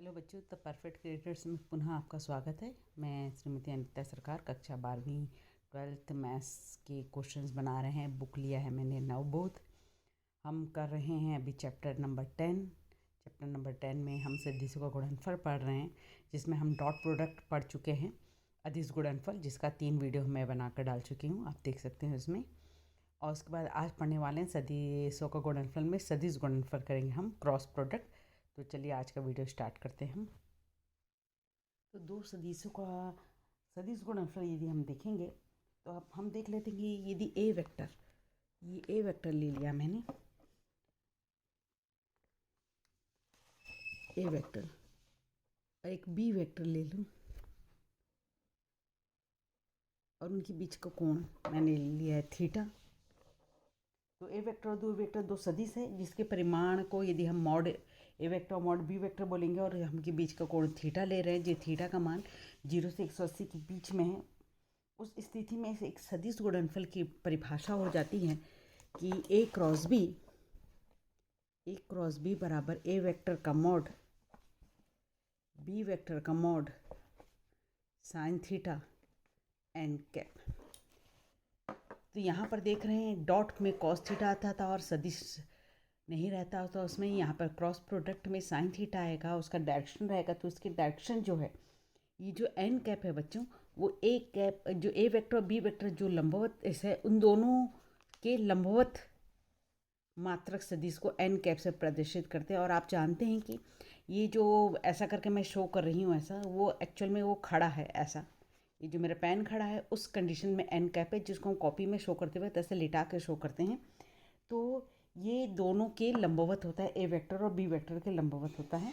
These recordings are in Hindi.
हेलो बच्चों, द परफेक्ट क्रिएटर्स में पुनः आपका स्वागत है। मैं श्रीमती अनिता सरकार कक्षा 12वीं 12th मैथ्स के क्वेश्चंस बना रहे हैं। बुक लिया है मैंने नवबोध। हम कर रहे हैं अभी चैप्टर नंबर 10। चैप्टर नंबर 10 में हम सदिशों का गुणनफल पढ़ रहे हैं, जिसमें हम डॉट प्रोडक्ट पढ़ चुके हैं। अदिश गुणनफल, जिसका 3 वीडियो मैं बनाकर डाल चुकी हूँ, आप देख सकते हैं उसमें। और उसके बाद आज पढ़ने वाले हैं सदिशों का गुणनफल में सदिश गुणनफल करेंगे हम, क्रॉस प्रोडक्ट। तो चलिए आज का वीडियो स्टार्ट करते हैं हम। तो दो सदिशों का सदिश गुणनफल यदि हम देखेंगे तो अब हम देख लेते हैं कि यदि ए वेक्टर, ये ए वेक्टर ले लिया मैंने, ए वेक्टर, और एक बी वेक्टर ले लूँ और उनके बीच का कोण मैंने लिया है थीटा। तो ए वेक्टर और दो वेक्टर दो सदिश है, जिसके परिमाण को यदि हम मॉड ए वेक्टर मॉड बी वेक्टर बोलेंगे और हम के बीच का कोण थीटा ले रहे हैं, जो थीटा का मान 0 से 180 के बीच में है, उस स्थिति में एक सदिश गुणनफल की परिभाषा हो जाती है कि ए क्रॉस बी बराबर ए वेक्टर का मॉड बी वेक्टर का mod sine theta N cap. तो यहाँ पर देख रहे हैं डॉट में कॉस थीटा आता था और सदिश नहीं रहता हो, तो उसमें यहाँ पर क्रॉस प्रोडक्ट में साइन थीटा आएगा, उसका डायरेक्शन रहेगा। तो उसकी डायरेक्शन जो है, ये जो एन कैप है बच्चों, वो ए कैप जो ए वेक्टर और बी वेक्टर जो लंबवत है, उन दोनों के लंबवत मात्रक सदिश को एन कैप से प्रदर्शित करते हैं। और आप जानते हैं कि ये जो ऐसा करके मैं शो कर रही हूँ, ऐसा वो एक्चुअल में वो खड़ा है, ऐसा ये जो मेरा पेन खड़ा है उस कंडीशन में एन कैप है, जिसको हम कॉपी में शो करते हुए ऐसे लिटा के शो करते हैं। तो ये दोनों के लंबवत होता है, ए वेक्टर और बी वेक्टर के लंबवत होता है।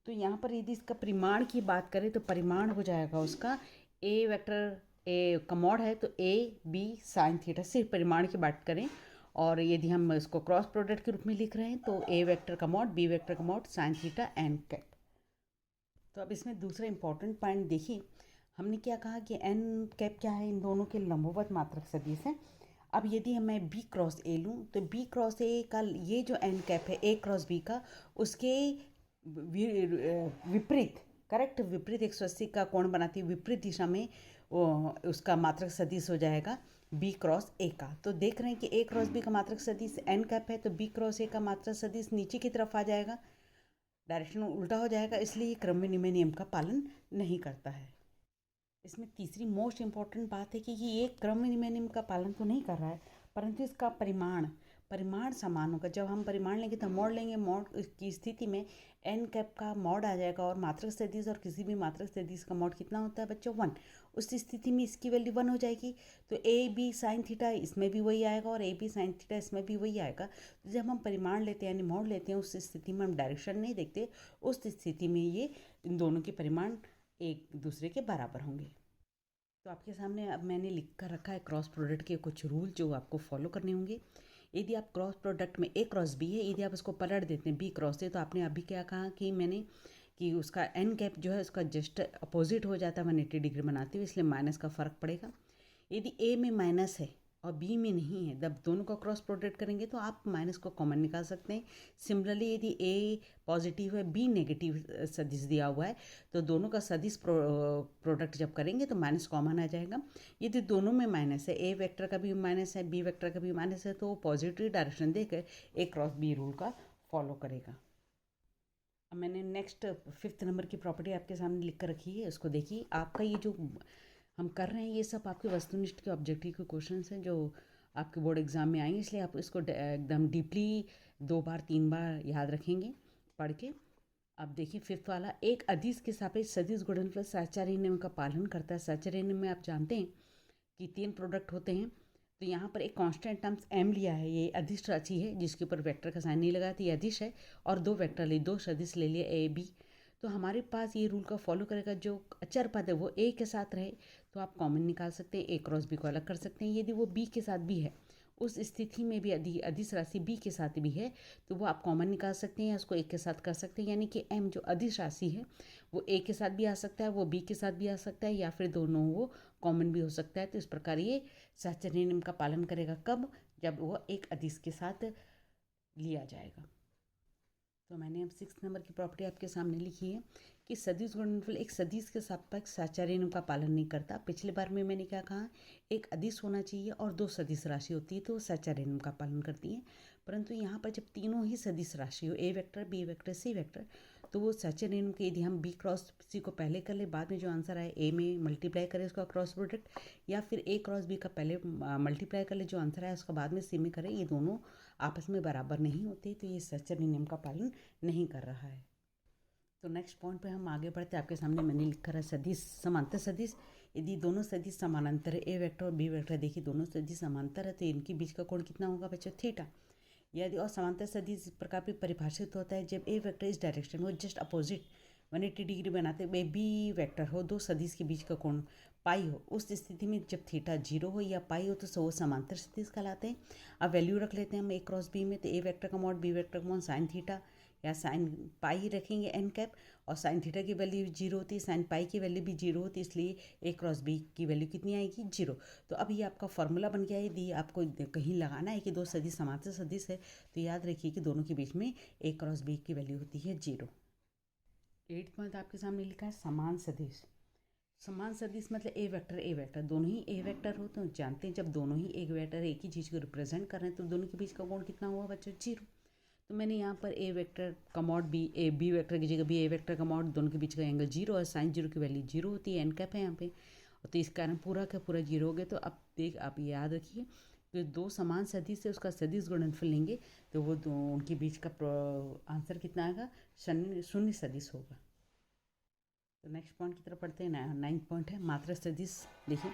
तो यहाँ पर यदि इसका परिमाण की बात करें तो परिमाण हो जाएगा उसका ए वेक्टर ए का मॉड है तो ए बी साइन थीटा, सिर्फ परिमाण की बात करें। और यदि हम इसको क्रॉस प्रोडक्ट के रूप में लिख रहे हैं तो ए वेक्टर का मॉड बी वेक्टर का mod sine theta N cap. तो अब इसमें दूसरा इंपॉर्टेंट पॉइंट देखिए, हमने क्या कहा कि एन कैप क्या है, इन दोनों के लंबवत मात्रक सदिश है। अब यदि मैं बी क्रॉस ए लूँ तो बी क्रॉस ए का ये जो एन कैप है ए क्रॉस बी का, उसके विपरीत, करेक्ट विपरीत 180 का कोण बनाती है, विपरीत दिशा में उसका मात्रक सदिश हो जाएगा बी क्रॉस ए का। तो देख रहे हैं कि ए क्रॉस बी का मात्रक सदिश एन कैप है, तो बी क्रॉस ए का मात्रक सदिश नीचे की तरफ आ जाएगा, डायरेक्शन उल्टा हो जाएगा, इसलिए ये क्रम विनिमय नियम का पालन नहीं करता है। इसमें तीसरी मोस्ट इम्पॉर्टेंट बात है कि ये क्रम विनिमय नियम का पालन तो नहीं कर रहा है, परंतु इसका परिमाण समान होगा। जब हम परिमाण लेंगे तो मॉड लेंगे, मॉड की स्थिति में एन कैप का मॉड आ जाएगा और मात्रक सदिश और किसी भी मात्रक सदिश का मॉड कितना होता है बच्चों, 1। उस स्थिति में इसकी वैल्यू 1 हो जाएगी। तो ए बी साइन थीटा इसमें भी वही आएगा और ए बी साइन थीटा इसमें भी वही आएगा। तो जब हम परिमाण लेते हैं यानी मॉड लेते हैं, उस स्थिति में हम डायरेक्शन नहीं देखते, उस स्थिति में ये इन दोनों के परिमाण एक दूसरे के बराबर होंगे। तो आपके सामने अब मैंने लिख कर रखा है क्रॉस प्रोडक्ट के कुछ रूल जो आपको फॉलो करने होंगे। यदि आप क्रॉस प्रोडक्ट में ए क्रॉस बी है, यदि आप इसको पलट देते हैं बी क्रॉस ए, तो आपने अभी क्या कहा कि मैंने कि उसका एन कैप जो है उसका जस्ट अपोजिट हो जाता है 180 डिग्री बनाते हुए, इसलिए माइनस का फ़र्क पड़ेगा। यदि ए में माइनस है और बी में नहीं है, जब दोनों का क्रॉस प्रोडक्ट करेंगे तो आप माइनस को कॉमन निकाल सकते हैं। सिमिलरली यदि ए पॉजिटिव है बी नेगेटिव सदिश दिया हुआ है, तो दोनों का सदिश प्रोडक्ट जब करेंगे तो माइनस कॉमन आ जाएगा। यदि दोनों में माइनस है, ए वेक्टर का भी माइनस है बी वेक्टर का भी माइनस है, तो वो पॉजिटिव डायरेक्शन देकर ए क्रॉस बी रूल का फॉलो करेगा। अब मैंने नेक्स्ट 5th नंबर की प्रॉपर्टी आपके सामने लिख कर रखी है, उसको देखिए। आपका ये जो हम कर रहे हैं ये सब आपके वस्तुनिष्ठ के ऑब्जेक्टिव के क्वेश्चंस हैं जो आपके बोर्ड एग्जाम में आएंगे, इसलिए आप इसको एकदम डीपली 2 बार 3 बार याद रखेंगे पढ़ के। अब देखिए 5th वाला, एक अदिश के सापेक्ष सदिश गुणनफल साहचर्य नियम का पालन करता है। साहचर्य नियम में आप जानते हैं कि 3 प्रोडक्ट होते हैं। तो यहाँ पर एक कांस्टेंट टर्म्स m लिया है, ये अदिश राशि है जिसके ऊपर वेक्टर का साइन नहीं लगाया, तो ये अदिश है। और 2 वेक्टर ले, 2 सदिश ले लिए a b। तो हमारे पास ये रूल का फॉलो करेगा, जो अचर पद है वो a के साथ रहे तो आप कॉमन निकाल सकते हैं, a क्रॉस b को अलग कर सकते हैं। यदि वो b के साथ भी है, उस स्थिति में भी यदि अदिश राशि b के साथ भी है तो वो आप कॉमन निकाल सकते हैं, उसको a के साथ कर सकते हैं। यानी कि m जो अदिश राशि है वो a के साथ भी आ सकता है, वो b के साथ भी आ सकता है, या फिर दोनों वो कॉमन भी हो सकता है। तो इस प्रकार ये साहचर्य नियम का पालन करेगा, कब, जब वो एक अदिश के साथ लिया जाएगा। तो मैंने अब 6 नंबर की प्रॉपर्टी आपके सामने लिखी है कि सदिश गुणनफल एक सदिश के सापेक्ष साचार्य नियम का पालन नहीं करता। पिछले बार में मैंने क्या कहा, एक अदिश होना चाहिए और दो सदिश राशि होती है तो वो साचार्य नियम का पालन करती है। परंतु यहाँ पर जब तीनों ही सदिश राशि हो, A vector, B vector, C vector, तो वो साचार्य नियम के यदि हम बी क्रॉस सी को पहले कर ले, बाद में जो आंसर आए ए में मल्टीप्लाई करें उसका क्रॉस प्रोडक्ट, या फिर ए क्रॉस बी का पहले मल्टीप्लाई कर ले, जो आंसर आए उसका बाद में सी में करें, ये दोनों आपस में बराबर नहीं होते, तो ये साचार्य नियम का पालन नहीं कर रहा है। तो नेक्स्ट पॉइंट पे हम आगे बढ़ते हैं। आपके सामने मैंने लिखा है सदिश, समांतर सदिश। यदि दोनों सदिश समानांतर है, ए वेक्टर और बी वेक्टर, देखिए दोनों सदिश समांतर है, तो इनके बीच का कोण कितना होगा बच्चों, थीटा। यदि और समांतर सदिश इस प्रकार भी परिभाषित होता है जब ए वेक्टर इस डायरेक्शन में जस्ट अपोजिट 180 डिग्री बनाते हुए बी वेक्टर हो, दो सदिश के बीच का कोण पाई हो, उस स्थिति में जब थीटा 0 हो या पाई हो तो वो समांतर सदिश कहलाते हैं। अब वैल्यू रख लेते हैं हम ए क्रॉस बी में, तो ए वेक्टर का मॉड बी वेक्टर का मॉड साइन थीटा या साइन पाई रखेंगे एन कैप, और साइन थीटा की वैल्यू 0 होती है, साइन पाई की वैल्यू भी 0 होती है, इसलिए ए क्रॉस बी की वैल्यू कितनी आएगी, 0। तो अब ये आपका फॉर्मूला बन गया है। यदि आपको कहीं लगाना है कि दो सदिश समांतर सदिश है, तो याद रखिए कि दोनों के बीच में ए क्रॉस बी की वैल्यू होती है 0। 8 पॉइंट आपके सामने लिखा है समान सदिश। समान सदिश मतलब ए वेक्टर दोनों ही ए वेक्टर हो, तो जानते हैं जब दोनों ही एक वेक्टर एक ही चीज़ को रिप्रेजेंट कर रहे हैं तो दोनों के बीच का कोण कितना हुआ बच्चों, 0। तो मैंने यहाँ पर ए वेक्टर का मॉड बी वेक्टर की जगह भी ए वेक्टर का मॉड, दोनों के बीच का एंगल 0 और साइन 0 की वैल्यू 0 होती है, एन कैप है यहाँ पे, तो इस कारण पूरा का पूरा 0 हो गया। तो अब आप याद रखिए कि दो समान सदिश से उसका सदिश गुणनफल लेंगे तो वो उनके बीच का आंसर कितना आएगा, शून्य सदिश होगा। तो नेक्स्ट पॉइंट की तरफ पढ़ते हैं। 9th पॉइंट है मात्रक सदिश। देखिए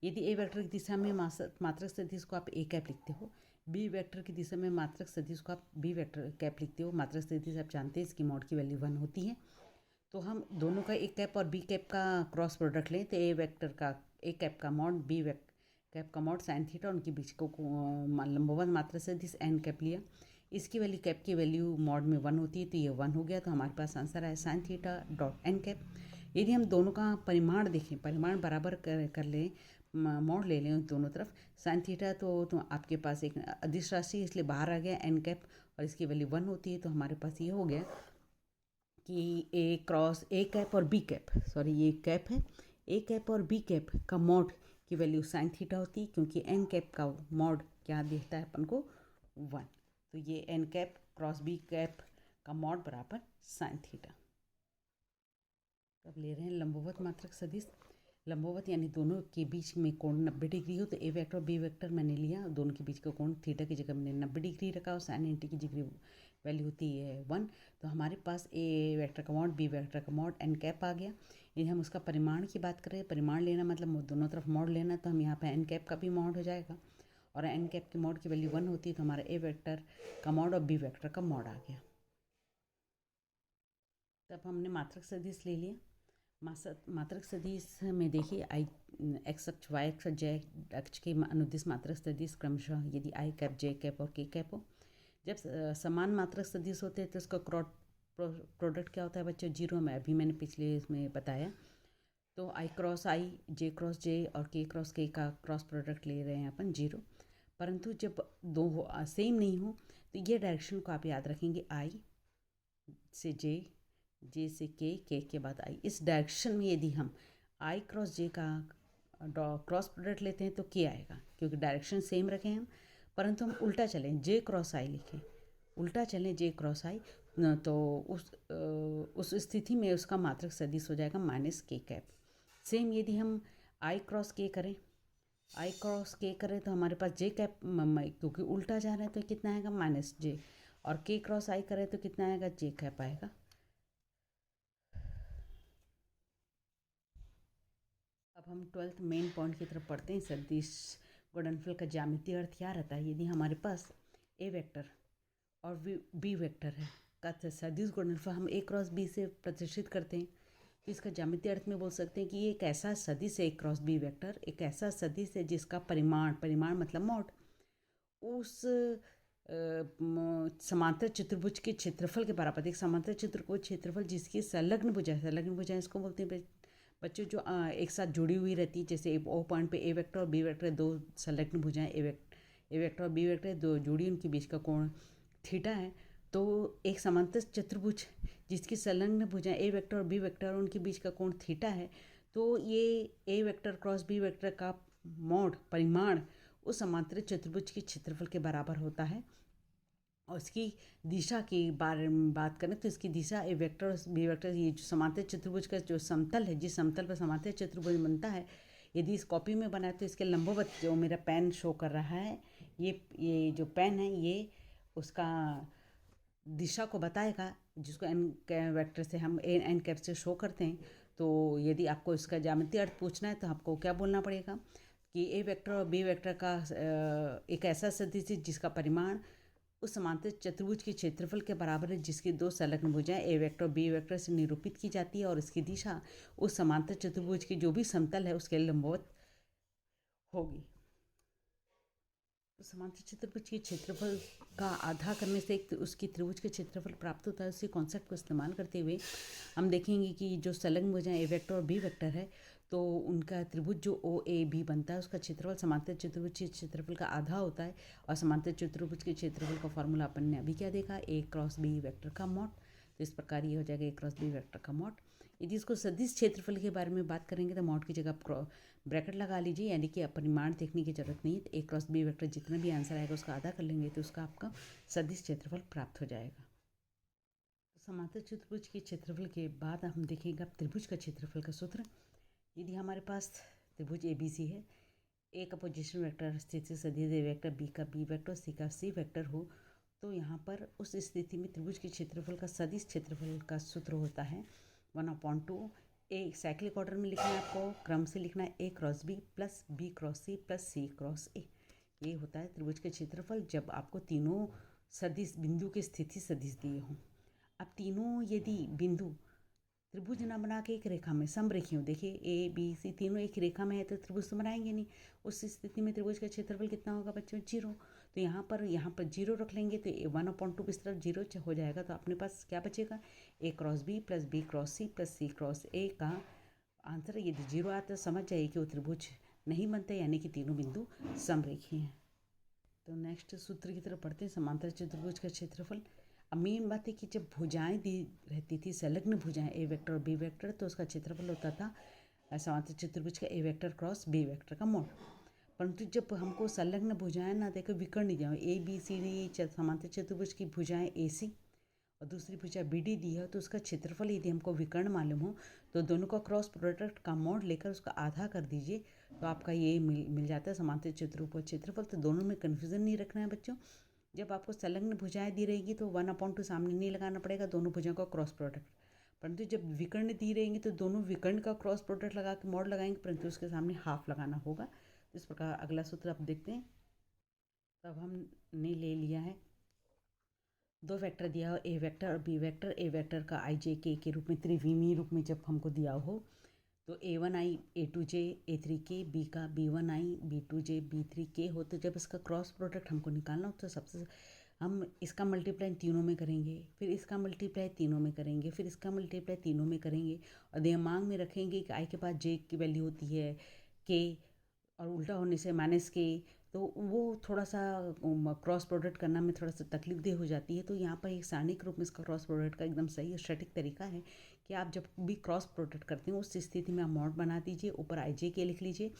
यदि ए वेक्टर की दिशा में मात्रक सदिश को आप ए कैप लिखते हो, बी वेक्टर की दिशा में मात्रक सदिश को आप बी वेक्टर कैप लिखते हो, मात्रक सदिश आप जानते हैं इसकी मॉड की वैल्यू 1 होती है। तो हम दोनों का ए कैप और बी कैप का क्रॉस प्रोडक्ट लें, तो ए वेक्टर का ए कैप का मॉड बी कैप का मॉड साइन थीटा, उनके बीच को लंबवत मात्रक सदिश एन कैप लिया, इसकी वैल्यू कैप की वैल्यू मॉड में 1 होती है, तो ये 1 हो गया। तो हमारे पास आंसर है sine theta dot N cap. यदि हम दोनों का परिमाण देखें, परिमाण बराबर कर लें, मॉड ले लें दोनों तरफ, साइन थीटा तो आपके पास एक अदिश राशि इसलिए बाहर आ गया एन कैप, और इसकी वैल्यू 1 होती है, तो हमारे पास ये हो गया कि ए कैप और बी कैप, सॉरी ये कैप है, ए कैप और बी कैप का मॉड की वैल्यू साइन थीटा होती है, क्योंकि एन कैप का मॉड क्या देता है अपन को, 1। तो ये N cap cross B cap का मॉड बराबर साइन थीटा। अब ले रहे हैं लंबवत मात्रक सदिश। लंबवत यानी दोनों के बीच में कोण 90 डिग्री हो, तो ए वेक्टर और बी वेक्टर मैंने लिया, दोनों के बीच का कोण थीटा की जगह मैंने 90 डिग्री रखा, और साइन 90 की जगह वैल्यू होती है 1। तो हमारे पास ए वेक्टर का मॉड बी वेक्टर का मॉड एन कैप आ गया। यदि हम उसका परिमाण की बात करें, परिमाण लेना मतलब दोनों तरफ मॉड लेना, तो हम यहाँ पर एन कैप का भी मॉड हो जाएगा, और एन कैप के मॉड की वैल्यू 1 होती है, तो हमारा ए वेक्टर का मॉड और बी वेक्टर का मॉड आ गया। तब हमने मात्रक सदिश ले लिया। मात्रक सदिश में देखिए आई एक्स अक्ष, वाई अक्ष, जय अक्ष के अनुदिश मात्रक सदिश क्रमशः यदि आई कैप, जे कैप और के कैप हो, जब समान मात्रक सदिश होते हैं तो उसका प्रोडक्ट क्या होता है बच्चों, 0 में अभी मैंने पिछले इसमें बताया। तो आई क्रॉस आई, जे क्रॉस जे और के क्रॉस के का क्रॉस प्रोडक्ट ले रहे हैं अपन 0। परंतु जब दो सेम नहीं हो तो ये डायरेक्शन को आप याद रखेंगे, आई से जे से के बाद आई, इस डायरेक्शन में यदि हम आई क्रॉस जे का क्रॉस प्रोडक्ट लेते हैं तो के आएगा, क्योंकि डायरेक्शन सेम रखें हम, परंतु हम उल्टा चलें, जे क्रॉस आई लिखें, उल्टा चलें जे क्रॉस आई, तो उस स्थिति में उसका मात्रक सदिश हो जाएगा माइनस के कैप। सेम यदि हम आई क्रॉस के करें, आई क्रॉस के करें तो हमारे पास जे कैप, क्योंकि उल्टा जा रहे हैं तो कितना आएगा माइनस जे, और के क्रॉस आई करें तो कितना आएगा, जे कैप आएगा। अब हम 12th मेन पॉइंट की तरफ पढ़ते हैं। सदिश गुणनफल का ज्यामितीय अर्थ क्या रहता है, यदि हमारे पास ए वेक्टर और बी वेक्टर है का सदिश गुणनफल हम ए क्रॉस बी से प्रतिष्ठित करते हैं, तो इसका ज्यामितीय अर्थ में बोल सकते हैं कि ये एक ऐसा सदिश है, ए क्रॉस बी वेक्टर एक ऐसा सदिश है जिसका परिमाण मतलब मॉड उस समांतर चतुर्भुज के क्षेत्रफल के बराबर, एक समांतर चतुर्भुज क्षेत्रफल जिसकी संलग्न भुजाएं इसको बोलते हैं बच्चों, जो एक साथ जुड़ी हुई रहती है, जैसे ओ पॉइंट पे ए वेक्टर और बी वेक्टर दो संलग्न भुजाएं ए वेक्टर और बी वेक्टर दो जुड़ी, उनके बीच का कोण थीटा है, तो एक समांतर चतुर्भुज जिसकी संलग्न भुजाएं ए वेक्टर और बी वेक्टर और उनके बीच का कोण थीटा है, तो ये ए वेक्टर क्रॉस बी वेक्टर का मोड परिमाण उस समांतर चतुर्भुज के क्षेत्रफल के बराबर होता है। और इसकी दिशा के बारे में बात करें तो इसकी दिशा ए वेक्टर और बी वेक्टर, ये जो समांतर चतुर्भुज का जो समतल है, जिस समतल पर समांतर चतुर्भुज बनता है, यदि इस कॉपी में बना है तो इसके लंबवत जो मेरा पेन शो कर रहा है, ये जो पेन है ये उसका दिशा को बताएगा, जिसको एन वेक्टर से हम एन कैप से शो करते हैं। तो यदि आपको इसका ज्यामितीय अर्थ पूछना है तो आपको क्या बोलना पड़ेगा कि ए वेक्टर और बी वेक्टर का एक ऐसा सदिश है जिसका परिमाण उस समांतर चतुर्भुज के क्षेत्रफल के बराबर है, जिसकी दो संलग्न भुजाएं ए वेक्टर और बी वेक्टर से निरूपित की जाती है और इसकी दिशा उस समांतर चतुर्भुज की जो भी समतल है उसके लंबवत होगी। तो समांतर चतुर्भुज के क्षेत्रफल का आधा करने से एक उसकी त्रिभुज के क्षेत्रफल प्राप्त होता है। उसी कॉन्सेप्ट को इस्तेमाल करते हुए हम देखेंगे कि जो संलग्न भुजाएं ए वेक्टर और बी वेक्टर है, तो उनका त्रिभुज जो ओ ए बी बनता है उसका क्षेत्रफल समांतर चतुर्भुज के क्षेत्रफल का आधा होता है। और समांतर चतुर्भुज के क्षेत्रफल का फॉर्मूला अपन ने अभी क्या देखा, ए क्रॉस बी वेक्टर का मॉड। तो इस प्रकार ये हो जाएगा ए क्रॉस बी वेक्टर का मॉड। यदि इसको सदिश क्षेत्रफल के बारे में बात करेंगे तो मॉड की जगह ब्रैकेट लगा लीजिए, यानी कि परिमाण देखने की जरूरत नहीं है। ए क्रॉस बी वेक्टर जितना भी आंसर आएगा उसका आधा कर लेंगे तो उसका आपका सदिश क्षेत्रफल प्राप्त हो जाएगा। तो समांतर चतुर्भुज के क्षेत्रफल के बाद हम देखेंगे अब त्रिभुज का क्षेत्रफल का सूत्र। यदि हमारे पास त्रिभुज ए बी सी है, ए का पोजीशन वेक्टर स्थिति सदिश ए वेक्टर, बी का बी वेक्टर, सी का सी वेक्टर हो, तो यहाँ पर उस स्थिति में त्रिभुज के क्षेत्रफल का सदिश क्षेत्रफल का सूत्र होता है 1/2। ए साइक्लिक ऑर्डर में लिखना है, आपको क्रम से लिखना है, A cross B plus B cross C plus C cross A. ये होता है त्रिभुज के क्षेत्रफल जब आपको तीनों सदिश बिंदु की स्थिति सदिश दिए हों। अब तीनों यदि बिंदु त्रिभुज ना बना के एक रेखा में समरेखी हो, देखिए ए बी सी तीनों एक रेखा में है तो त्रिभुज तो बनाएंगे नहीं। उस स्थिति में त्रिभुज का क्षेत्रफल कितना होगा बच्चों, 0। तो यहाँ पर 0 रख लेंगे तो 1/2 इस तरफ 0 हो जाएगा। तो अपने पास क्या बचेगा, A cross B plus B cross C plus C cross A का आंसर। यदि 0 आता तो समझ जाइए कि वो त्रिभुज नहीं बनते, यानी कि तीनों बिंदु समरेखी हैं। तो नेक्स्ट सूत्र की तरफ पढ़ते हैं, समांतर चतुर्भुज का क्षेत्रफल। अब मेन बात है कि जब भुजाएं दी रहती थी, संलग्न भुजाएं ए वेक्टर और बी वेक्टर, तो उसका क्षेत्रफल होता था समांतर चतुर्भुज का ए वेक्टर क्रॉस बी वेक्टर का मोड। परंतु जब हमको संलग्न भुजाएं ना देकर विकर्ण जाए, ए बी सी डी समांतर चतुर्भुज की भुजाएं ए सी और दूसरी भुजा बी डी दी है, तो उसका क्षेत्रफल यदि हमको विकर्ण मालूम हो तो दोनों का क्रॉस प्रोडक्ट का मोड लेकर उसका आधा कर दीजिए, तो आपका ये मिल जाता है समांतर चतुर्भुज क्षेत्रफल। तो दोनों में कन्फ्यूज़न नहीं रखना है बच्चों। जब आपको संलग्न भुजाएं दी रहेगी तो 1/2 सामने नहीं लगाना पड़ेगा, दोनों भुजाओं का क्रॉस प्रोडक्ट। परंतु जब विकर्ण दी रहेंगी तो दोनों विकर्ण का क्रॉस प्रोडक्ट लगा के मोड लगाएंगे, परंतु उसके सामने हाफ लगाना होगा। तो इस प्रकार अगला सूत्र आप देखते हैं। तब हमने ले लिया है दो वेक्टर दिया हो, ए वेक्टर और बी वेक्टर। ए वेक्टर का आई जे के रूप में त्रिविमीय रूप में जब हमको दिया हो तो A1i A2j A3k, बी का B1i B2j B3k हो। तो जब इसका क्रॉस प्रोडक्ट हमको निकालना हो तो सबसे हम इसका मल्टीप्लाई तीनों में करेंगे, फिर इसका मल्टीप्लाई तीनों में करेंगे, फिर इसका मल्टीप्लाई तीनों में करेंगे और दिमाग में रखेंगे कि आई के पास जे की वैल्यू होती है के और उल्टा होने से माइनस के, तो वो थोड़ा सा क्रॉस प्रोडक्ट करना में थोड़ा सा तकलीफ दे हो जाती है। तो यहाँ पर एक सारणिक रूप में इसका क्रॉस प्रोडक्ट का एकदम सही और सटीक तरीका है कि आप जब भी क्रॉस प्रोडक्ट करते हैं उस स्थिति में आप मॉड बना दीजिए, ऊपर आई जे के लिख लीजिए।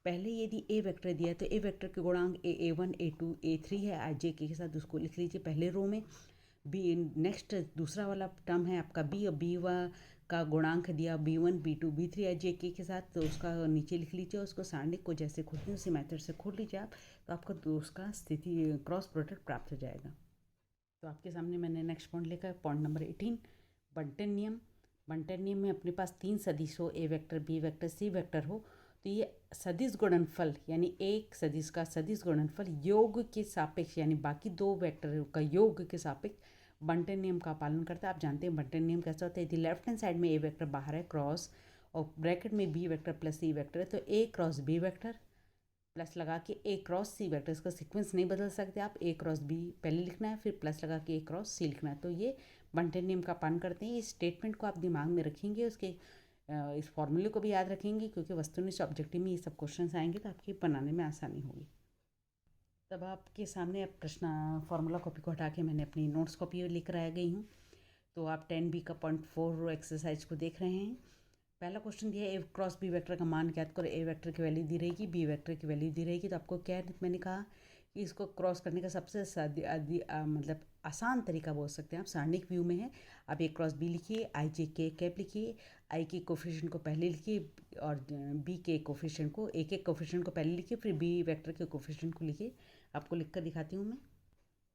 पहले यदि ए वेक्टर दिया तो ए वेक्टर के गुणांक A1 A2 A3 है, आई जे के साथ उसको लिख लीजिए पहले रो में। बी नेक्स्ट दूसरा वाला टर्म है आपका बी, और बी का गुणांक दिया B1 B2 B3 आई जे के साथ, तो उसका नीचे लिख लीजिए। उसको सारणिक को जैसे खोलते हैं उसी मेथड से खोल लीजिए आप, तो आपका उसका स्थिति क्रॉस प्रोडक्ट प्राप्त हो जाएगा। तो आपके सामने मैंने नेक्स्ट पॉइंट लिखा है, पॉइंट नंबर 18, बंटन नियम। बंटन नियम में अपने पास तीन सदिश हो, A vector B vector C vector हो, तो ये सदिश गुणनफल यानी एक सदिश का सदिश गुणनफल योग के सापेक्ष यानी बाकी दो वेक्टर का योग के सापेक्ष बंटन नियम का पालन करता है। आप जानते हैं बंटन नियम कैसा होता है। यदि लेफ्ट हैंड साइड में ए वेक्टर बाहर है क्रॉस और ब्रैकेट में B vector plus C vector है, तो ए क्रॉस बी वेक्टर प्लस लगा के ए क्रॉस सी वेक्टर, इसका सीक्वेंस नहीं बदल सकते आप, ए क्रॉस बी पहले लिखना है फिर प्लस लगा के ए क्रॉस सी लिखना है। तो ये बंटन नियम का पालन करते हैं। इस स्टेटमेंट को आप दिमाग में रखेंगे, उसके इस फॉर्मूले को भी याद रखेंगे, क्योंकि वस्तुनिष्ठ ऑब्जेक्टिव में ये सब क्वेश्चन आएंगे तो आपकी बनाने में आसानी होगी। तब आपके सामने अब प्रश्न फार्मूला कॉपी को हटा के मैंने अपनी नोट्स कॉपी लेकर आ गई हूँ। तो आप 10B का 0.4 एक्सरसाइज को देख रहे हैं। पहला क्वेश्चन दिया है ए क्रॉस बी वेक्टर का मान ज्ञात करो। ए वेक्टर की वैल्यू दी रहेगी, बी वेक्टर की वैल्यू दी रहेगी। तो आपको क्या मैंने कहा कि इसको क्रॉस करने का सबसे मतलब आसान तरीका बोल सकते हैं आप, सारणिक व्यू में है। आप ए क्रॉस बी लिखिए, आई जे के कैप लिखिए, आई के कोफिशिएंट को पहले लिखिए और बी के कोफिशिएंट को, एक एक कोफिशिएंट को पहले लिखिए, फिर बी वेक्टर के कोफिशिएंट को लिखिए। आपको लिख कर दिखाती हूँ मैं।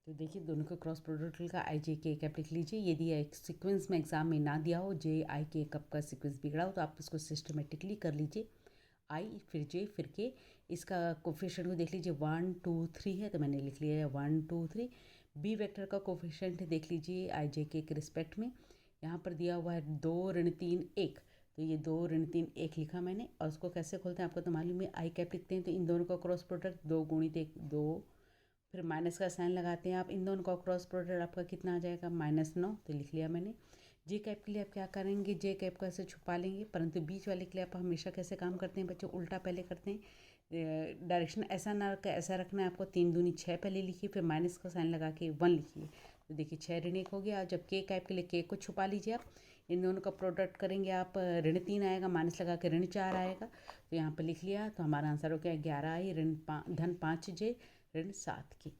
तो देखिए दोनों का क्रॉस प्रोडक्ट का आई जे के कैप लिख लीजिए। यदि एक सीक्वेंस में एग्जाम में ना दिया हो, जे आई के कप का सीक्वेंस बिगड़ा हो, तो आप इसको सिस्टमेटिकली कर लीजिए। आई फिर जे फिर के, इसका कोफिशिएंट को देख लीजिए 1 2 3 है, तो मैंने लिख लिया है 1 2 3। बी वेक्टर का कोफिशिएंट देख लीजिए आई जे के रिस्पेक्ट में, यहाँ पर दिया हुआ है 2 ऋण 3 1, तो ये 2 ऋण 3 1 लिखा मैंने। और उसको कैसे खोलते हैं आपको तो मालूम है, आई कैप लिखते हैं तो इन दोनों का क्रॉस प्रोडक्ट 2 गुणित 1 2, फिर माइनस का साइन लगाते हैं आप, इन दोनों का क्रॉस प्रोडक्ट आपका कितना आ जाएगा -9, तो लिख लिया मैंने। जे कैप के लिए आप क्या करेंगे, जे कैप को ऐसे छुपा लेंगे, परंतु बीच वाले के लिए आप हमेशा कैसे काम करते हैं बच्चों, उल्टा पहले करते हैं। डायरेक्शन ऐसा ना रखा, ऐसा रखना है आपको, 3 दूनी 6 पहले लिखिए, फिर माइनस का साइन लगा के 1 लिखिए। तो देखिए 6 ऋण 1 हो गया। जब के कैप के लिए के को छुपा लीजिए आप, इन दोनों का प्रोडक्ट करेंगे आप, ऋण 3 आएगा, माइनस लगा के ऋण 4 आएगा। तो यहाँ पर लिख लिया, तो हमारा आंसर हो गया 11 आई धन 5 जे ऋण 7 की।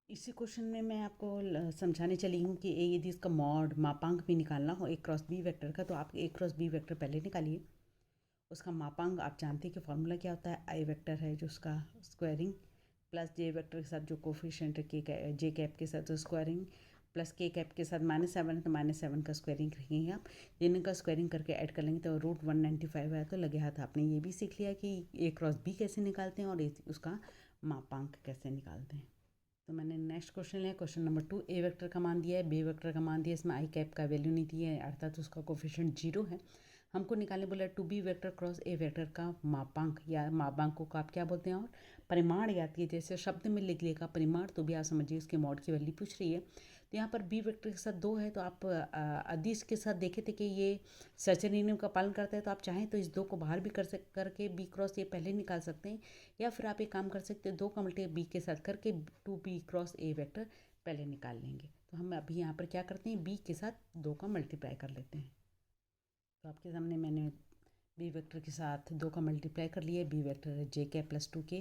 इसी क्वेश्चन में मैं आपको समझाने चली हूँ कि यदि इसका मॉड मापांक भी निकालना हो ए क्रॉस बी वेक्टर का, तो आप ए क्रॉस बी वेक्टर पहले निकालिए। उसका मापांक आप जानते हैं कि फॉर्मूला क्या होता है, आई वेक्टर है जो उसका स्क्वायरिंग, प्लस जे वेक्टर के साथ जो कोफिशिएंट है के जे कैप के साथ जो स्क्वायरिंग, प्लस के कैप के साथ -7 है तो -7 का स्क्वायरिंग रखेंगे आप। इनका स्क्वायरिंग करके ऐड कर लेंगे तो √195 है। तो लगे हाथ आपने ये भी सीख लिया कि ए क्रॉस बी कैसे निकालते हैं और उसका मापांक कैसे निकालते हैं। तो मैंने नेक्स्ट क्वेश्चन लिया, क्वेश्चन नंबर 2। ए वेक्टर का मान दिया है, बी वेक्टर का मान दिया है, इसमें आई कैप का वैल्यू नहीं दिया है, अर्थात उसका कोफिशिएंट 0 है। हमको निकालने बोला two B vector cross A vector का मापांक, या मापांक को आप क्या बोलते हैं, और परिमाण याद कीजिए। जैसे शब्द में लिख लिएगा परिमाण, तो भी आप समझिए उसके मॉड की वैल्यू पूछ रही है। तो यहाँ पर बी वेक्टर के साथ 2 है, तो आप अदिश के साथ देखे थे कि ये सर्चरी नियम का पालन करता है, तो आप चाहें तो इस 2 को बाहर भी करके बी क्रॉस ए पहले निकाल सकते हैं, या फिर आप एक काम कर सकते हैं, 2 का मल्टी बी के साथ करके 2b क्रॉस ए वेक्टर पहले निकाल लेंगे। तो हम अभी यहाँ पर क्या करते हैं, बी के साथ 2 का मल्टीप्लाई कर लेते हैं। तो आपके सामने मैंने बी वेक्टर के साथ 2 का मल्टीप्लाई कर लिया, बी वेक्टर है जे कैप प्लस 2 के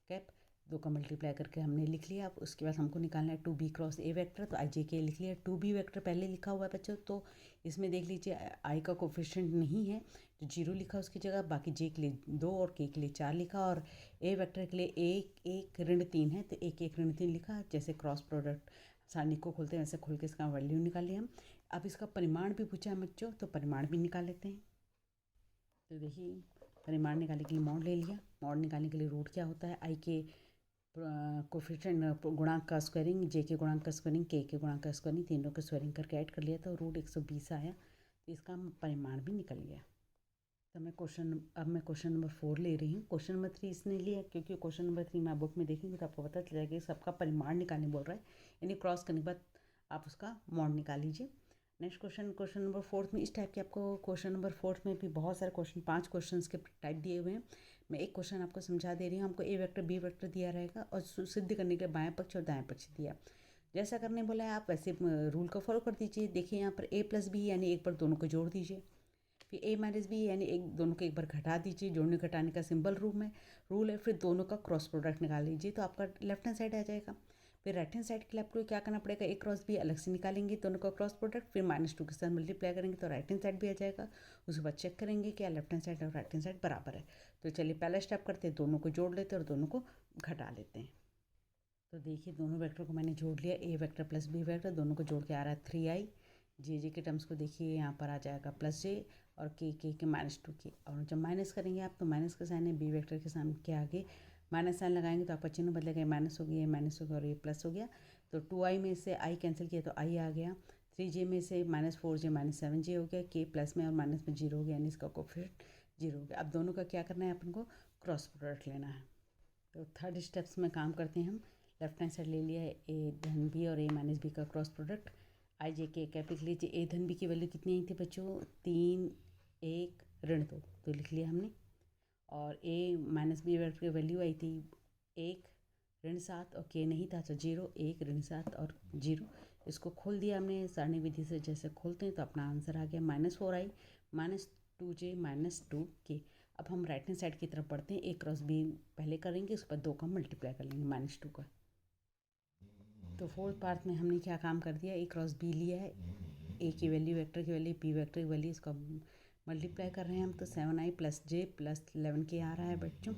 कैप, 2 का मल्टीप्लाई करके हमने लिख लिया। अब उसके बाद हमको निकालना है 2b क्रॉस ए वेक्टर, तो आई जे के लिख लिया। 2b वेक्टर पहले लिखा हुआ है बच्चों, तो इसमें देख लीजिए आई का कोफिशिएंट नहीं है तो 0 लिखा उसकी जगह, बाकी जे के लिए 2 और के लिए 4 लिखा, और ए वेक्टर के लिए 1 1 ऋण 3 है तो 1 1 ऋण 3 लिखा। जैसे क्रॉस प्रोडक्ट सारणी को खोलते हैं वैसे खोल के इसका वैल्यू निकाल लिया हम। अब इसका परिमाण भी पूछा है बच्चों, तो परिमाण भी निकाल लेते हैं। तो देखिए परिमाण निकालने के लिए मॉड ले लिया, मॉड निकालने के लिए रूट क्या होता है, आई के कोफिशिएंट गुणांक का स्क्वायरिंग, जे के गुणांक का स्क्वायरिंग, के गुणांक का स्क्वायरिंग, तीनों का स्क्वायरिंग करके ऐड कर लिया तो √120 आया, तो इसका परिमाण भी निकल गया। तो मैं क्वेश्चन नंबर 4 ले रही हूँ। क्वेश्चन नंबर 3 इसने लिया क्योंकि क्वेश्चन नंबर 3 में आप बुक में देखेंगे तो आपको पता चल जाएगा सबका परिमाण निकालने बोल रहा है, यानी क्रॉस करने के बाद आप उसका मॉड निकाल लीजिए। नेक्स्ट क्वेश्चन नंबर 4 में इस टाइप के आपको क्वेश्चन नंबर 4 में भी बहुत सारे क्वेश्चन, 5 क्वेश्चन के टाइप दिए हुए हैं। मैं एक क्वेश्चन आपको समझा दे रही हूँ। हमको ए वेक्टर बी वेक्टर दिया रहेगा और सिद्ध करने के लिए बाएं पक्ष और दाएं पक्ष दिया, जैसा करने बोला है आप वैसे रूल को फॉलो कर दीजिए। देखिए यहाँ पर a प्लस बी यानी एक बार दोनों को जोड़ दीजिए, फिर a माइनस बी यानी एक दोनों को एक बार घटा दीजिए, जोड़ने घटाने का सिंबल रूल है। फिर दोनों का क्रॉस प्रोडक्ट निकाल लीजिए तो आपका लेफ्ट हैंड साइड आ जाएगा। फिर राइट हैंड साइड के लिए आपको क्या करना पड़ेगा, ए क्रॉस बी अलग से निकालेंगे दोनों का क्रॉस प्रोडक्ट, फिर -2 के साथ मल्टीप्लाई करेंगे तो राइट हैंड साइड भी आ जाएगा। उसके बाद चेक करेंगे क्या लेफ्ट हैंड साइड और राइट हैंड साइड बराबर है। तो चलिए पहला स्टेप करते हैं, दोनों को जोड़ लेते हैं और दोनों को घटा लेते हैं। तो देखिए दोनों वेक्टर को मैंने जोड़ लिया, ए वेक्टर प्लस बी वेक्टर दोनों को जोड़ के आ रहा है 3i। जे के टर्म्स को देखिए यहाँ पर आ जाएगा +j और के -2 के, और जब माइनस करेंगे आप तो माइनस का साइन है बी वेक्टर के सामने के आगे, माइनस साइन लगाएंगे तो आपका चिन्ह बदलेगा, माइनस हो गया, माइनस हो गया और ये प्लस हो गया। तो 2i में से i कैंसिल किया तो i आ गया, 3j में से -4j -7j हो गया, के प्लस में और माइनस में 0 हो गया, यानी इसका कोफिशिएंट 0 हो गया। अब दोनों का क्या करना है, अपन को क्रॉस प्रोडक्ट लेना है। तो थर्ड स्टेप्स में काम करते हैं हम। लेफ्ट हैंड साइड ले लिया है ए धन बी और ए माइनस बी का क्रॉस प्रोडक्ट, आई जे के कैप लिख लीजिए। ए धन बी की वैल्यू कितनी आई थी बच्चों, 3 1 ऋण 2, तो लिख लिया हमने। और ए माइनस बी वेक्टर की वैल्यू आई थी 1 ऋण 7 और k नहीं था तो 0, 1 ऋण 7 और 0। इसको खोल दिया हमने सारणी विधि से, जैसे खोलते हैं तो अपना आंसर आ गया -4i -2j -2k। अब हम राइट हैंड साइड की तरफ बढ़ते हैं। a क्रॉस b पहले करेंगे, उस पर 2 का मल्टीप्लाई कर लेंगे -2 का। तो फोर्थ पार्ट में हमने क्या काम कर दिया, a क्रॉस b लिया है, a की वैल्यू वेक्टर की वैल्यू b वेक्टर की वैल्यू, इसका मल्टीप्लाई कर रहे हैं हम, तो 7i + j + 11k आ रहा है बच्चों।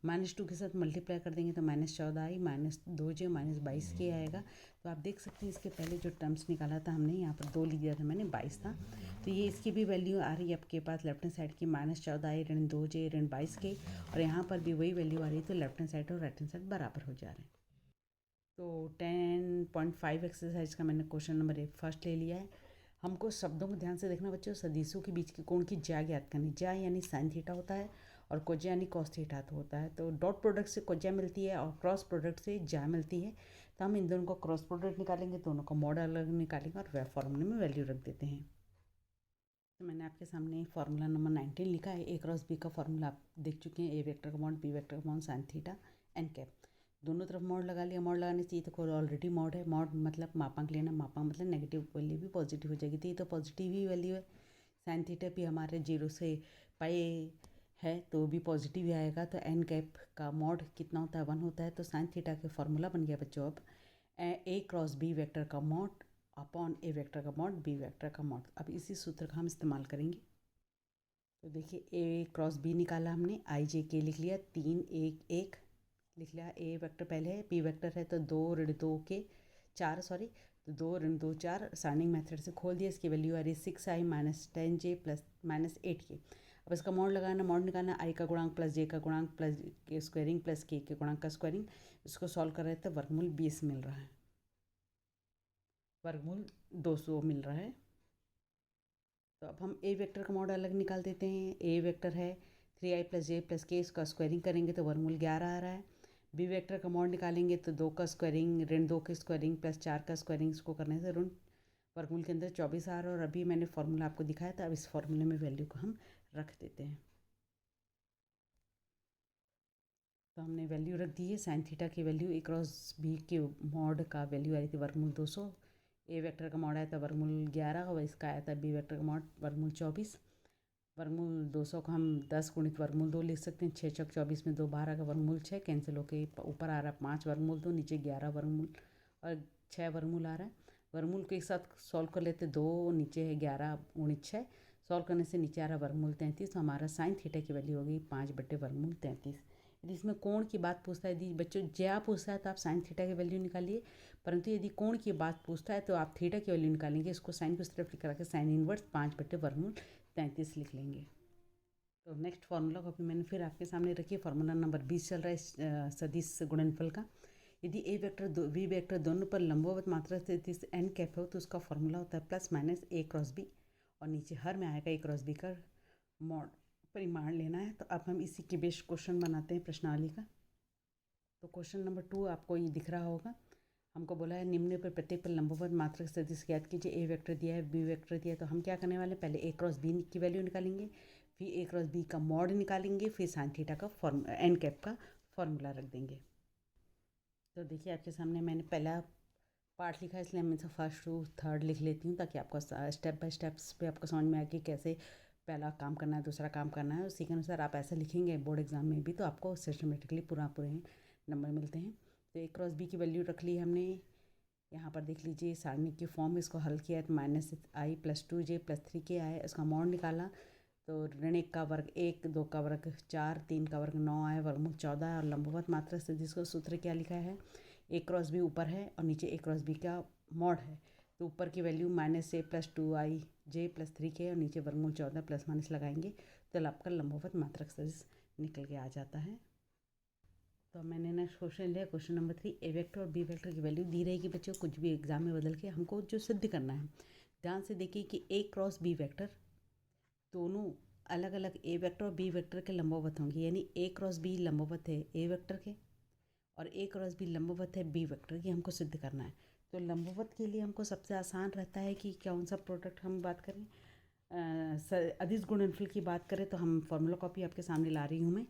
-2 के साथ मल्टीप्लाई कर देंगे तो -14i -2j -22k आएगा। तो आप देख सकते हैं इसके पहले जो टर्म्स निकाला था हमने, यहाँ पर 2 लिख दिया था मैंने, 22 था, तो ये इसकी भी वैल्यू आ रही है आपके पास लेफ्ट हैंड साइड की -14i ऋण 2j ऋण 22k, और यहाँ पर भी वही वैल्यू आ रही है, तो लेफ्ट हैंड साइड और राइट हैंड साइड बराबर हो जा रहे हैं। तो 10.5 एक्सरसाइज का मैंने क्वेश्चन नंबर 1 फर्स्ट ले लिया है। हमको शब्दों को ध्यान से देखना बच्चों। सदिशों के बीच के कोण की ज्या ज्ञात करनी। ज्या यानी साइन थीटा होता है और कोज्या यानी कॉस थीटा होता है। तो डॉट प्रोडक्ट से कोज्या मिलती है और क्रॉस प्रोडक्ट से ज्या मिलती है। तो हम इन दोनों को क्रॉस प्रोडक्ट निकालेंगे, दोनों का मॉड अलग निकालेंगे और वह फॉर्मूले में वैल्यू रख देते हैं। तो मैंने आपके सामने फार्मूला नंबर 19 लिखा है। ए क्रॉस बी का फार्मूला आप देख चुके हैं। ए वेक्टर का मॉड, बी वेक्टर का mod, sine theta N cap, दोनों तरफ मॉड लगा लिया। मॉड लगाने से ये तो ऑलरेडी मॉड है। मॉड मतलब मापांक लेना, मापांक मतलब नेगेटिव वैल्यू भी पॉजिटिव हो जाएगी, तो ये तो पॉजिटिव ही वैल्यू है। साइन थीटा भी हमारे 0 से पाई है तो भी पॉजिटिव ही आएगा। तो एन कैप का मॉड कितना होता है, 1 होता है। तो साइन थीटा का फॉर्मूला बन गया बच्चों अब ए क्रॉस बी वेक्टर का मॉड अपॉन ए वेक्टर का मॉड बी वेक्टर का मॉड। अब इसी सूत्र का हम इस्तेमाल करेंगे। तो देखिए ए क्रॉस बी निकाला हमने, आई जे के लिख लिया, 3 1 1 लिख लिया। ए वेक्टर पहले है, बी वेक्टर है तो 2 ऋण 2 के 4 सॉरी, तो 2 ऋण 2 4, साइनिंग मेथड से खोल दिया। इसकी वैल्यू आ रही है 6i -10j + -8k। अब इसका मॉड लगाना, मॉड निकालना, आई का गुणांक प्लस जे का गुणांक प्लस के स्क्वायरिंग प्लस के गुणांक का स्क्वायरिंग। इसको सॉल्व कर रहे थे, वर्गमूल 20 मिल रहा है, वर्गमूल 200 मिल रहा है। तो अब हम ए वेक्टर का मॉड अलग निकाल देते हैं। ए वेक्टर है 3i + j + k, इसका स्क्वायरिंग करेंगे तो वर्गमूल 11 आ रहा है। बी वेक्टर का मॉड निकालेंगे तो 2 का स्क्वायरिंग ऋण 2 का स्क्वायरिंग प्लस 4 का स्क्वायरिंग, इसको करने से ऋण वर्गमूल के अंदर 24 आ रहा है। और अभी मैंने फार्मूला आपको दिखाया था, अब इस फार्मूले में वैल्यू को हम रख देते हैं। तो हमने वैल्यू रख दी है। साइन थीटा की वैल्यू ए क्रॉस बी के मॉड का वैल्यू आ रही थी वर्गमूल 200। ए वेक्टर का मॉड आया था वर्गमूल 11 और इसका आया था बी वेक्टर का मॉड वर्गमूल 24। वर्गमूल 200 का हम 10 गुणित वर्गमूल 2 लिख सकते हैं। 6 चौक 24 में 2 12 का वर्गमूल 6 कैंसिल होके ऊपर आ रहा है 5 वर्गमूल 2, नीचे 11 वर्गमूल और 6 वर्गमूल आ रहा है। वर्गमूल को एक साथ सॉल्व कर लेते, 2 नीचे है 11 गुणित 6, सॉल्व करने से नीचे आ रहा वर्गमूल 33। तो हमारा साइन थीटा की वैल्यू हो गई 5/वर्गमूल 33। यदि इसमें कोण की बात पूछता है, यदि बच्चों ज्या पूछता है तो आप साइन थीटा की वैल्यू निकालिए, परंतु यदि कोण की बात पूछता है तो आप थीटा की वैल्यू निकालेंगे। इसको साइन को इस तरफ लिखा के साइन इनवर्स 5/वर्गमूल 33 लिख लेंगे। तो नेक्स्ट फार्मूला कॉपी मैंने फिर आपके सामने रखी है। फार्मूला नंबर 20 चल रहा है सदिश गुणनफल का। यदि ए वेक्टर बी वेक्टर दोनों पर लंबवत मात्रा सदिश एन कैप हो तो उसका फार्मूला होता है +- a क्रॉस बी, और नीचे हर में आएगा a क्रॉस बी का मॉड परिमाण लेना है। तो अब हम इसी के बेस क्वेश्चन बनाते हैं प्रश्नावली का। तो क्वेश्चन नंबर 2 आपको ये दिख रहा होगा। हमको बोला है निम्न पर प्रत्येक पर लंबवत मात्रक सदिश ज्ञात कीजिए। ए वेक्टर दिया है, बी वेक्टर दिया है, तो हम क्या करने वाले हैं, पहले ए क्रॉस बी की वैल्यू निकालेंगे, फिर ए क्रॉस बी का मॉड निकालेंगे, फिर साइन थीटा का एन कैप का फॉर्मूला रख देंगे। तो देखिए आपके सामने मैंने पहला पार्ट लिखा है, इसलिए मैं फर्स्ट टू थर्ड लिख लेती हूँ ताकि आपको स्टेप बाय स्टेप्स पे आपको समझ में आए कि कैसे पहला काम करना है, दूसरा काम करना है। उसी के अनुसार आप ऐसा लिखेंगे बोर्ड एग्जाम में भी तो आपको सिस्टमेटिकली पूरे नंबर मिलते हैं। तो ए क्रॉस बी की वैल्यू रख ली हमने। यहाँ पर देख लीजिए सारणी की फॉर्म, इसको हल किया तो -i + 2j + 3k आया। इसका मॉड निकाला तो ऋण 1 का वर्ग 1, 2 का वर्ग 4, 3 का वर्ग 9 आया, वर्गमूल 14 है। और लंबवत मात्रा से जिसको सूत्र क्या लिखा है, ए क्रॉस बी ऊपर है और नीचे ए क्रॉस बी का मॉड है। तो ऊपर की value -a + 2i j + 3k और नीचे वर्गमूल 14 प्लस माइनस लगाएंगे तो आपका लंबवत मात्रक सदिश निकल के आ जाता है। तो मैंने नेक्स्ट क्वेश्चन लिया, क्वेश्चन नंबर 3। ए वेक्टर और बी वेक्टर की वैल्यू दी रहेगी बच्चों, कुछ भी एग्जाम में बदल के हमको जो सिद्ध करना है। ध्यान से देखिए कि ए क्रॉस बी वेक्टर दोनों अलग अलग ए वेक्टर और बी वेक्टर के लंबवत होंगे, यानी ए क्रॉस बी लंबवत है ए वेक्टर के और ए क्रॉस बी लंबवत है बी वेक्टर की, हमको सिद्ध करना है। तो लंबवत के लिए हमको सबसे आसान रहता है कि कौन सा प्रोडक्ट हम बात करें, अदिश गुणनफल की बात करें तो हम फॉर्मूला कॉपी आपके सामने ला रही हूँ मैं।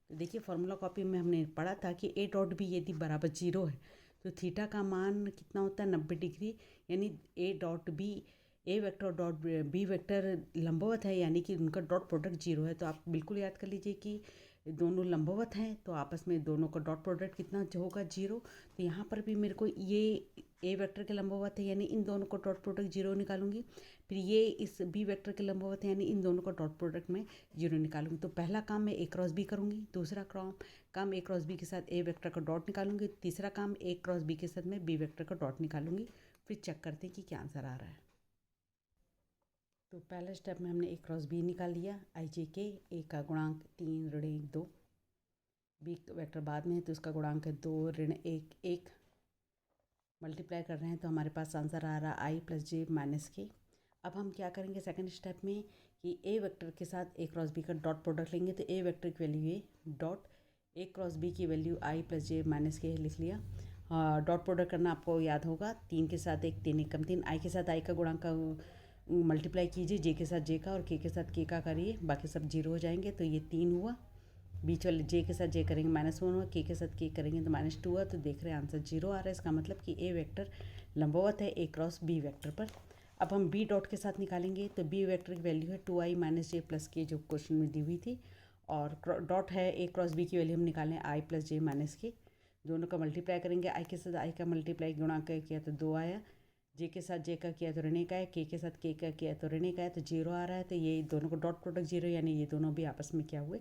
तो देखिए फार्मूला कॉपी में हमने पढ़ा था कि ए डॉट बी यदि बराबर 0 है तो थीटा का मान कितना होता है 90 डिग्री, यानी A dot B, A vector और डॉट बी वेक्टर लंबवत है, यानी कि उनका डॉट प्रोडक्ट 0 है। तो आप बिल्कुल याद कर लीजिए कि दोनों लंबवत हैं तो आपस में दोनों का डॉट प्रोडक्ट कितना होगा 0। तो यहाँ पर भी मेरे को ये ए वेक्टर के लंबवत है यानी इन दोनों का डॉट प्रोडक्ट 0 निकालूंगी, फिर ये इस बी वेक्टर के लंबवत है यानी इन दोनों का डॉट प्रोडक्ट में 0 निकालूंगी। तो पहला काम मैं ए क्रॉस बी करूँगी, दूसरा काम ए क्रॉस बी के साथ ए वेक्टर का डॉट निकालूंगी, तीसरा काम ए क्रॉस बी के साथ मैं बी वेक्टर का डॉट निकालूंगी। फिर चेक करते हैं कि क्या आंसर आ रहा है। तो पहले स्टेप में हमने ए क्रॉस बी निकाल लिया, आई जे के, ए का गुणांक 3 ऋण 1 2, बी वेक्टर बाद में है तो उसका गुणांक है 2 ऋण 1 1, मल्टीप्लाई कर रहे हैं तो हमारे पास आंसर आ रहा है आई प्लस जे माइनस के। अब हम क्या करेंगे सेकंड स्टेप में कि ए वेक्टर के साथ ए क्रॉस बी का डॉट प्रोडक्ट लेंगे, तो ए वेक्टर की value A dot A cross B की value I plus J minus K लिख लिया। डॉट प्रोडक्ट करना आपको याद होगा, 3 के साथ 1 3 1 कम 3, आई के साथ आई का गुणांक का मल्टीप्लाई कीजिए, जे के साथ जे का और के साथ के का करिए, बाकी सब 0 हो जाएंगे। तो ये 3 हुआ, बीच वाले जे के साथ जे करेंगे -1 हुआ, के साथ के करेंगे तो -2 हुआ। तो देख रहे हैं आंसर 0 आ रहा है, इसका मतलब कि ए वेक्टर लंबवत है ए क्रॉस बी वेक्टर पर। अब हम बी डॉट के साथ निकालेंगे, तो बी वेक्टर की वैल्यू है 2i माइनस जे प्लस के, जो क्वेश्चन में दी हुई थी, और डॉट है ए क्रॉस बी की वैल्यू हम निकालें आई प्लस जे माइनस के, दोनों का मल्टीप्लाई करेंगे, आई के साथ आई का मल्टीप्लाई गुणा किया तो 2 आया, जे के साथ जे का किया तो ऋण का है, के साथ के का किया तो ऋण का है, तो 0 आ रहा है। तो ये दोनों को डॉट प्रोडक्ट 0, यानी ये दोनों भी आपस में क्या हुए,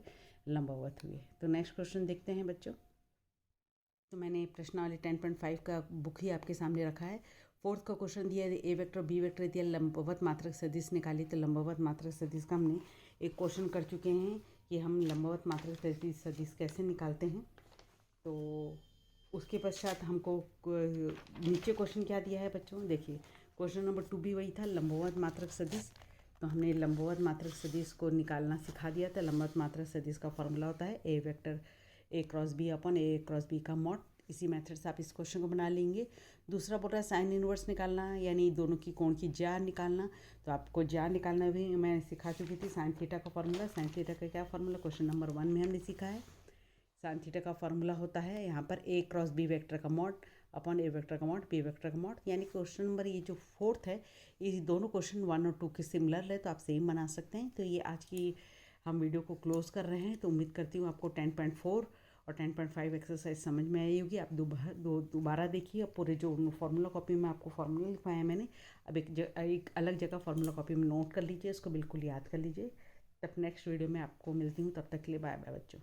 लंबवत हुए। तो नेक्स्ट क्वेश्चन देखते हैं बच्चों। तो मैंने प्रश्नावली 10.5 का बुक ही आपके सामने रखा है। फोर्थ का क्वेश्चन दिया है ए वेक्टर बी वेक्टर दिया, लंबवत मात्रक सदिश निकाली। तो लंबवत मात्रक सदिश का हमने एक क्वेश्चन कर चुके हैं कि हम लंबवत मात्रक सदिश कैसे निकालते हैं। तो उसके पश्चात हमको नीचे क्वेश्चन क्या दिया है बच्चों, देखिए क्वेश्चन नंबर 2 भी वही था, लंबवत मात्रक सदिश। तो हमने लंबवत मात्रक सदिश को निकालना सिखा दिया था। लंबवत मात्रक सदिश का फॉर्मूला होता है A vector A cross B अपन ए क्रॉस बी का मॉड। इसी मेथड से आप इस क्वेश्चन को बना लेंगे। दूसरा बोल रहा है साइन इनवर्स निकालना, यानी दोनों की कोण की ज्या निकालना। तो आपको ज्या निकालना भी मैं सिखा चुकी थी, साइन थीटा का फॉर्मूला। साइन थीटा का क्या फॉर्मूला क्वेश्चन नंबर 1 में हमने सीखा है। साइन थीटा का फॉर्मूला होता है यहाँ पर ए क्रॉस बी वेक्टर का मॉड अपॉन ए वेक्टर का मॉड बी वेक्टर का मॉड। यानी क्वेश्चन नंबर ये जो फोर्थ है, ये दोनों क्वेश्चन 1 और 2 के सिमिलर है, तो आप सेम बना सकते हैं। तो ये आज की हम वीडियो को क्लोज कर रहे हैं। तो उम्मीद करती हूँ आपको 10.4 और 10.5 एक्सरसाइज समझ में आई होगी। आप दोबारा देखिए, अब पूरे जो फार्मूला कॉपी में आपको फार्मूला लिखवाया है मैंने, अब एक अलग जगह फार्मूला कॉपी में नोट कर लीजिए, इसको बिल्कुल याद कर लीजिए। तब नेक्स्ट वीडियो में आपको मिलती हूँ, तब तक के लिए बाय बाय बच्चों।